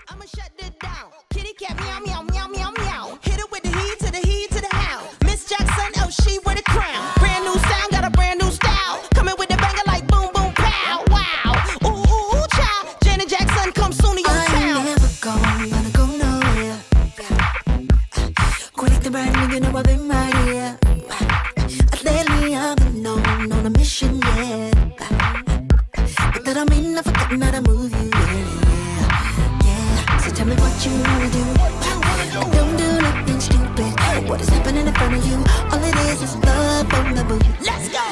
I'ma shut it down. Kitty cat meow meow meow meow meow. Hit it with the heat to the heat to the hound. Miss Jackson, oh she wear the crown. Brand new sound, got a brand new style. Coming with the banger like boom boom pow. Wow. Ooh ooh ooh child. Janet Jackson come soon to your town. I ain't never gonna go nowhere. Quit the brand new, you know I've been right here. Lately I've been on a mission, yeah. But that don't mean I've forgotten how to move you, yeah. So tell me what you wanna do. Don't do nothing stupid. What is happening in front of you? All it is love on the move. Let's go.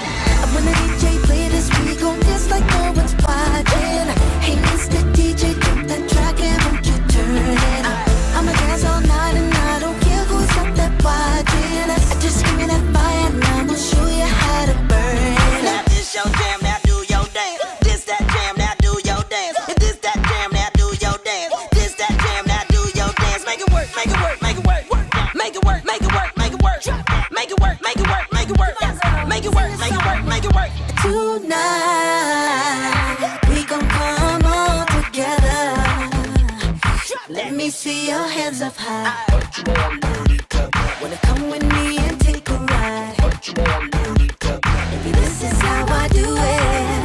When the DJ play this, we gon' dance like no one's watching. Hey, Mr. DJ, drop that track and won't you turn it up? I'ma dance all night and I don't care who's up there watching. Just give me that fire and I'ma show you how to burn it Now up. this your jam, now do your dance. This that jam, now do your dance. If this that jam, now do your dance. This that jam, now do your dance. Make it work, make it work, make it work. Make it work, make it work, make it work. Make it work, make it work, make it work. Make it work, make it work, make it work. Tonight, we gon' come all together. Let me see your hands up high. Wanna come with me and take a ride? Baby, this is how I do it.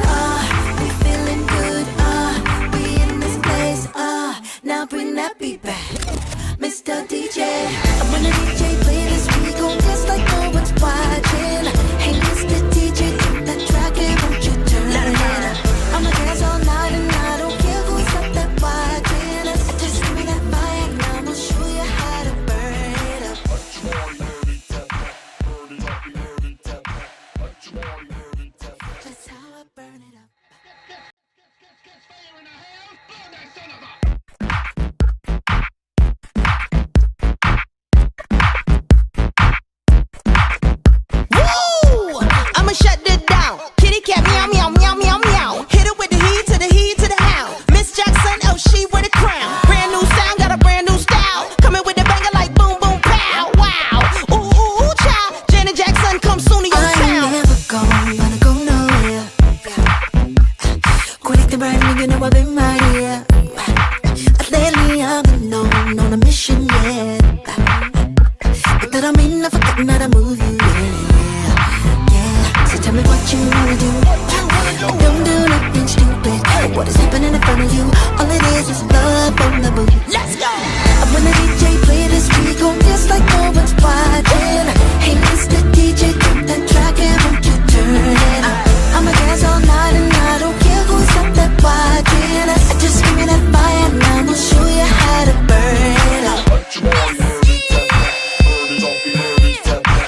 We feeling good. We in this place. Now bring that beat back, Mr. DJ. When the DJ play this, we gon' dance like no one's watching. Hey, Mr. DJ, drop that track and won't you turn it up? I'ma dance all night and I don't care who's up there watching us. Just give me that fire and I'ma show you how to burn it up. That's how I burn it up. Woo! I'ma shut it down. Kitty cat meow meow meow meow meow. Hit it with the heat to the heat to the hound. Miss Jackson, oh she wear the crown. Brand new sound, got a brand new style. Coming with the banger like boom boom pow. Wow. Ooh ooh ooh child. Janet Jackson come soon to your I town. ain't never gonna go nowhere. Quit the brand new, you know I've been right here. Lately I've been on a mission, yeah. But that don't mean I've forgotten how to move you, yeah. So tell me what you wanna do. Don't do nothing stupid. What is happening in front of you? All it is love on the move. Let's go. When the DJ play this, we gon' dance like no one's watching. Hey, Mr. DJ, drop that track and won't you turn it up? I'ma dance all night and I don't care who's up there watching us. Just give me that fire and I'ma show you how to burn it up.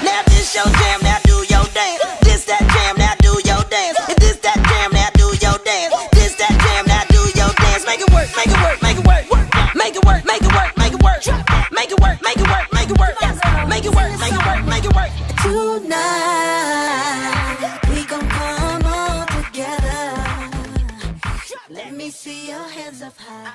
Now this your jam, now do your dance. This that jam, now do your dance. If this that jam, now do your dance. This that jam, now do your dance. Make it work, make it work, make it work. Make it work, make it work, make it work. Make it work, make it work, make it work. Make it work, make it work, make it work. Tonight, we gon' come all together. Let me see your hands up high.